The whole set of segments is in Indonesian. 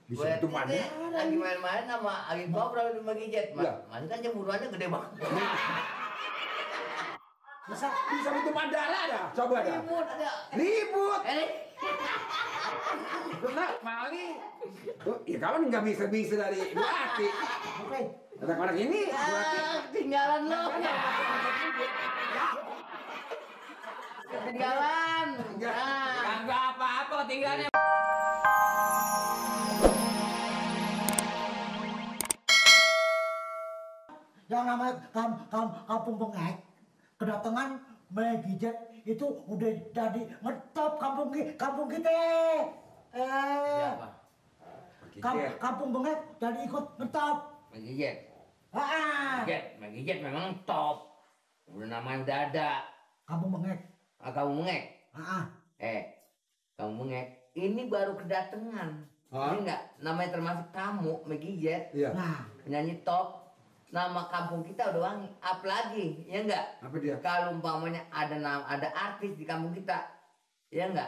Bisa itu mana? Lagi main-main sama Agi Kobra di Magijet. Masih kan cemburuannya gede banget. Bisa itu mandala dah. Coba dah. Ribut ada. Ribut. Benar, Mali. Ya kawan nggak bisa dari Bu Ati. Anak-anak ini Bu Ati. Tinggalan lo. Ketinggalan. Kagak apa-apa tinggalnya. Yang namanya kampung Bengek, kedatangan Magijet itu udah jadi ngetop kampung kita. Siapa? Kampung Bengek jadi ikut ngetop. Magijet. Magijet memang top. Udah namanya udah ada. Kampung Bengek. Kamu Bengek. Kamu Bengek. Ini baru kedatangan. Ini enggak namanya termasuk kamu Magijet. Iya. Nah, Penyanyi top. Nama kampung kita udah wangi, apalagi, ya enggak? Apa dia? Kalau umpamanya ada artis di kampung kita, ya enggak?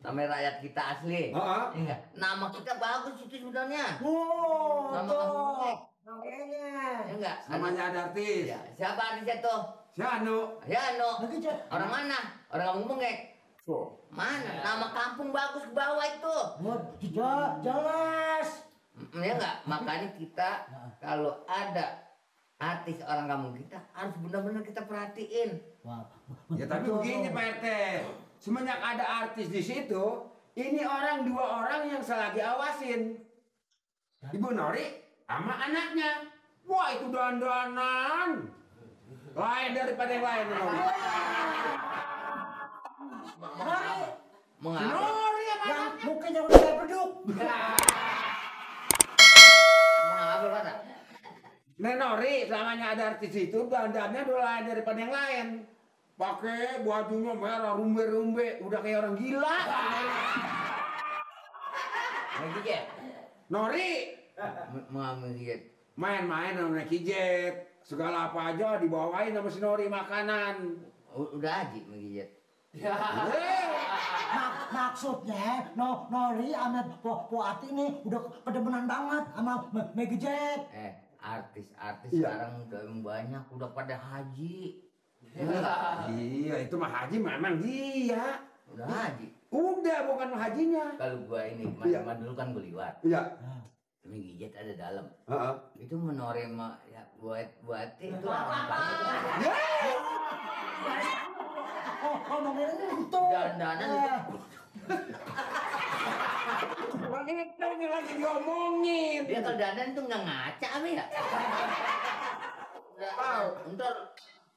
Namanya rakyat kita asli, ya enggak? Nama kita bagus itu sebenarnya. Nama kampung Bengek, makanya. ya enggak? Namanya ada artis. Ya, siapa artisnya tuh? Si Anu. Ya no. Magijet. Orang mana? Orang kampung Bengek. Mana? Nama kampung bagus ke bawah itu. Jelas. Ya enggak? Makanya kita kalau ada artis orang kampung kita harus benar-benar kita perhatiin. Ya tapi begini Pak RT. Semenjak ada artis di situ, ini dua orang yang selagi awasin. Ibu Nori sama anaknya. Wah itu dandanan. Lain daripada yang lain Nori. Mengapa? Nori apa? Yang mukanya udah kayak beduk. Mengapa kata? Nori selamanya ada artis itu dandannya udah lain daripada yang lain. Pakai bajunya merah rumbe-rumbe, udah kayak orang gila. Magijet. Nori Magijet. main-main sama Magijet. Segala apa aja dibawain sama si Nori makanan. Udah aja Magijet. Maksudnya Nori sama Po Ati ini udah kedemenan banget sama Magijet. Artis Iya. sekarang udah banyak, udah pada haji. Iya itu mah haji memang dia. Udah haji. Udah bukan hajinya. Kalau gua ini Iya. masa dulu kan gua liwat. Iya. Magijet ada dalam. Heeh. Itu menorema ya buat itu orang banget. Ngomongin itu. Dandanan Itu yang lagi diomongin. dia kalau dandan tuh nggak ngaca apa ya? Ntar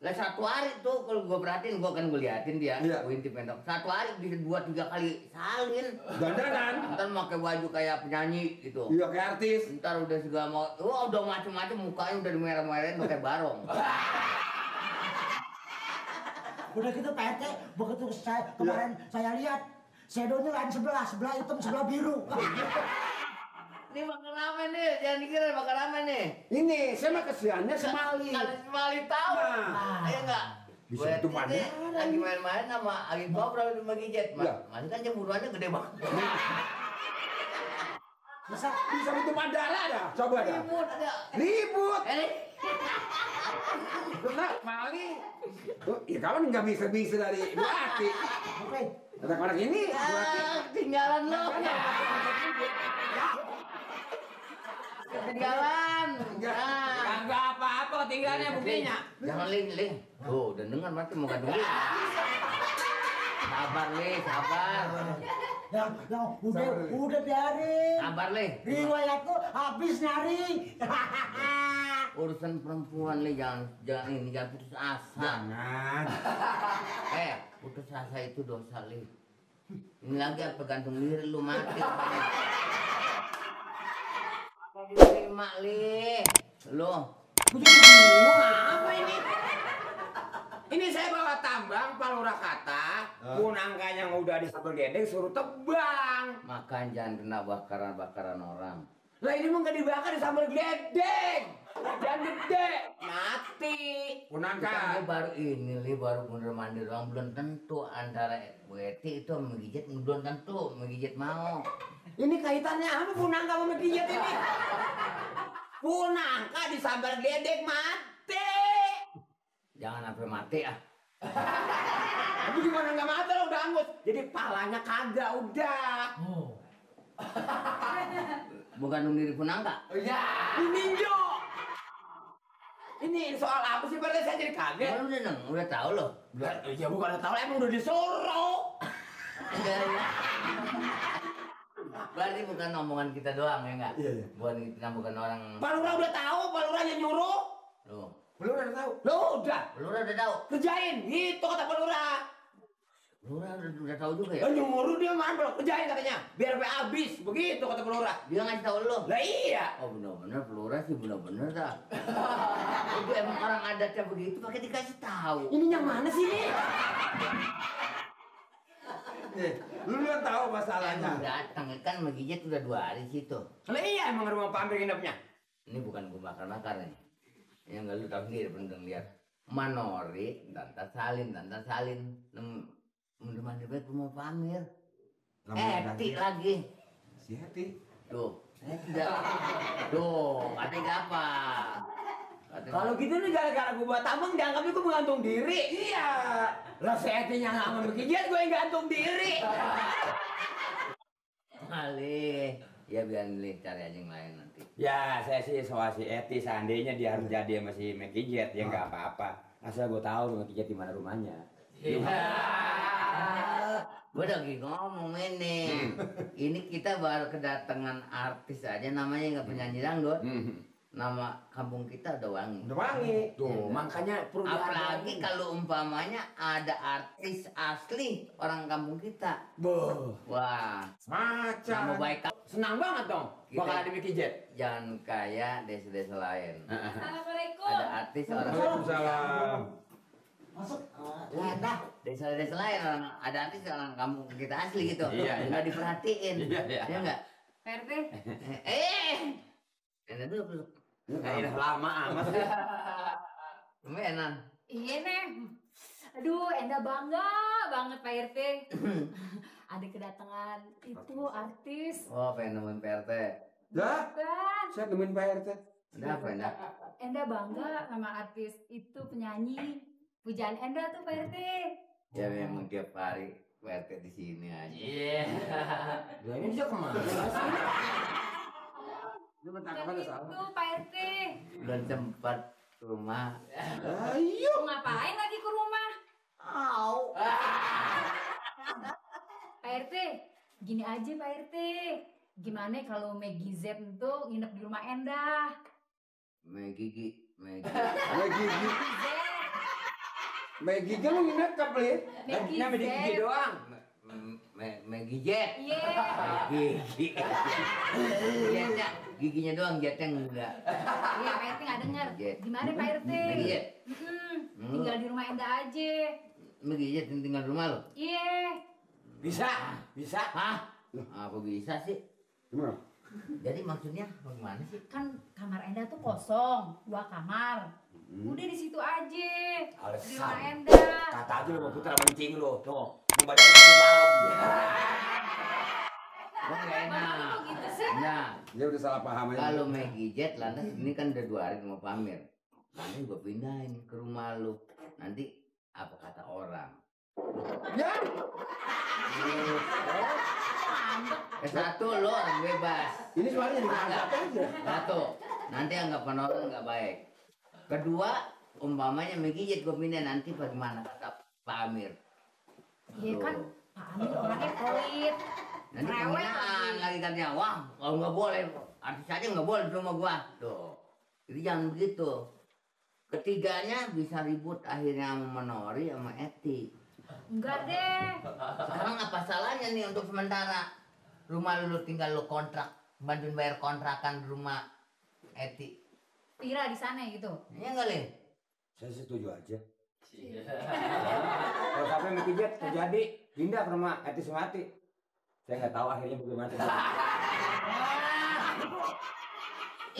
lah satu hari tuh kalau gua perhatiin gua liatin dia, Iya. gua intip pendok. Satu hari bisa 2-3 kali salin. Dandanan. Ntar pakai baju kayak penyanyi gitu. Iya kayak artis. Ntar udah segala mau, udah macem-macem mukanya udah dimerah-merahin pakai barong. Udah gitu Pak RT, begitu kemarin saya lihat shadow-nya lain sebelah hitam, sebelah biru. Ini makan apa nih? Jangan dikira makan apa nih? Ini saya mah kesiannya Semali. Kalau Semali tahu. Nah. Iya enggak? Bisa itu mana? Lagi main-main sama Agi Kobra di Magijet. Masih kan cemburuannya gede banget. Bisa itu mandala dah. Coba dah. Ribut ada. Ribut. Benar. Mali. Ya kawan nggak bisa dari Bu Ati. Anak-anak ini Bu Ati. Ketinggalan lo. Ketinggalan. Kagak apa-apa tinggalnya buktinya. Jangan ling. Tuh, udah dengar berarti mau gak dulu. Sabar sabar. Yang udah biarin. Sabar Riwayatku habis nyari. Urusan perempuan jangan putus asa. Jangan. Putus asa itu dosa Ini lagi apa gantung diri lu mati. Diterima lu. Apa ini? Ini saya bawa tambang palura kata, punangka yang udah disabel gedeng suruh tebang. Makan jangan kena bakaran orang. Lah ini mah nggak dibakar di sambal geledek. Jangan gede, mati. Punangka. Baru ini, baru bener mandi doang, belum tentu antara WT itu menggigit, belum tentu menggigit mau. Ini kaitannya apa punangka sama menggigit ini? Punangka di sambal geledek mati. Jangan sampai mati ah. Tapi gimana nggak mati lo udah angus. Jadi palanya kagak udah. Bukan diri punangka. Oh iya. Ninjo. Ini soal apa sih Pak? Saya jadi kaget. Udah tahu loh. Ya bukan udah tahu, emang udah disuruh. Berarti bukan omongan kita doang ya enggak? Iya. Bukan orang. Pak Lurah udah tahu, Pak Lurah yang nyuruh. Loh. Lurah udah tahu. Lo udah. Lurah udah tahu. Kerjain, gitu kata Pak Lurah. Lurah udah tahu juga ya? Nyuruh dia mana kerjain katanya. Biar sampai habis, begitu kata Pak Lurah. Dia ngasih tahu lo. Lah iya. Oh bener-bener Lurah sih bener-bener dah. Itu emang orang adatnya begitu pakai dikasih tahu. Ini yang mana sih ini? Lu udah tahu masalahnya. Datang kan menggigit udah 2 hari situ. Lah iya emang rumah Pak Amir nginepnya. Ini bukan gue bakar-bakar nih. Yang enggak lu tahu sendiri pendeng lihat. Manori, Tante Salin. Mandi baik rumah Pak Amir. Eti lagi. Si Hati. Tuh, tidak. Tuh, katanya apa? Kalau gitu nih gara-gara gue buat tambang dianggapnya gue menggantung diri. Iya. Lah setinya nggak mau begini, gue yang gantung diri. Malih. Ya biar nih cari aja yang lain nanti. Ya saya sih soal si Eti seandainya dia harus jadi sama si Mekijet ya nggak apa-apa. Asal gue tahu Mekijet di mana rumahnya. Gue lagi ngomong ini. Ini kita baru kedatangan artis aja namanya nggak penyanyi dangdut. Nama kampung kita udah wangi. Udah wangi. Tuh, makanya perlu apalagi kalau umpamanya ada artis asli orang kampung kita. Boh. Wah, nama Macam. baik. Senang banget dong. Bakal ada Mekijet. Jangan kayak desa-desa lain. Assalamualaikum. Ada artis orang Waalaikumsalam. Masuk. Lah, desa-desa lain orang ada artis orang kampung kita asli gitu. Iya, iya. Nggak diperhatiin. Iya. Ya enggak? PRT. Enak dulu. Kayaknya lama amat sih. Enak. Iya nih. Aduh, Enda bangga banget Pak RT. Ada kedatangan itu artis. Oh, pengen nemuin PRT. Dah, Kan. saya nemuin Pak RT. Ada apa enak? Enda bangga sama artis itu penyanyi. Pujaan Enda tuh Pak RT. Ya memang tiap hari PRT di sini aja. Iya. Lah ini dia kemana sih? Dia bentar Kan kemana itu salah? Pak RT. Belum sempat ke rumah. Ayo. Mau ngapain lagi ke rumah? Au. Pak RT, gini aja Pak RT. Gimana kalau Maggie Z itu nginep di rumah Enda? Megigi. Maggie. Z. Maggie kan lu nginep ke beli. Maggie Nama di gigi Z. doang. Megijet. Iya. Gigi. Jetnya giginya doang, jetnya enggak. Iya Pak RT nggak denger. Jet. Gimana Pak RT? Megijet. Tinggal di rumah Enda aja. Megijet tinggal di rumah lo. Iya. Bisa. Hah? Apa bisa sih? Gimana? Jadi maksudnya bagaimana sih? Kan kamar Enda tuh kosong, 2 kamar. Udah di situ aja. Di rumah Alasan. Enda. Kata aja lu mau putar mancing lu. Tuh. Badan satu malam. Oh enggak Bapak enak. kok gitu sih? Nah, Dia udah salah paham aja. kalau Megijet lantas ini kan udah 2 hari mau pamer. Nanti gua pindahin ke rumah lu. Nanti apa kata orang? Ya. Satu lo orang bebas. Ini soalnya diangkat aja. Satu, nanti anggapan orang nggak baik. Kedua, umpamanya Megijet gue pindah nanti bagaimana kata Pak Amir. Iya kan, Pak Amir orangnya pelit. Nanti Rewel penghinaan lagi katanya, wah kalau nggak boleh, artis aja nggak boleh di rumah gua. Tuh, jadi jangan begitu. Ketiganya bisa ribut akhirnya sama Manori sama Eti. Enggak deh. Sekarang apa salahnya nih untuk sementara rumah lu tinggal lu kontrak, bantuin bayar kontrakan di rumah Eti. Tira di sana gitu. Iya nggak Le? Saya setuju aja. Kalau sampai Mekijet terjadi pindah ke rumah Eti Sumati. Saya nggak tahu akhirnya bagaimana.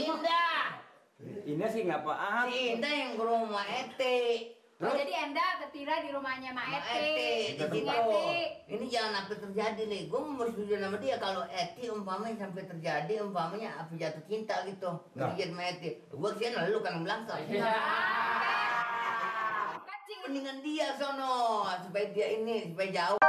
Indah. Indah sih nggak apa-apa. Si Indah yang ke rumah Eti. Oh, jadi Enda ketira di rumahnya Mak Mak Eti. Eti, di situ. Ini jangan sampai terjadi nih. Gue mau setuju sama dia kalau Eti umpamanya sampai terjadi umpamanya apa jatuh cinta gitu. Ngeliat sama Eti. Gue kira lu kan bilang so. Kancing. Mendingan dia sono supaya dia ini supaya jauh.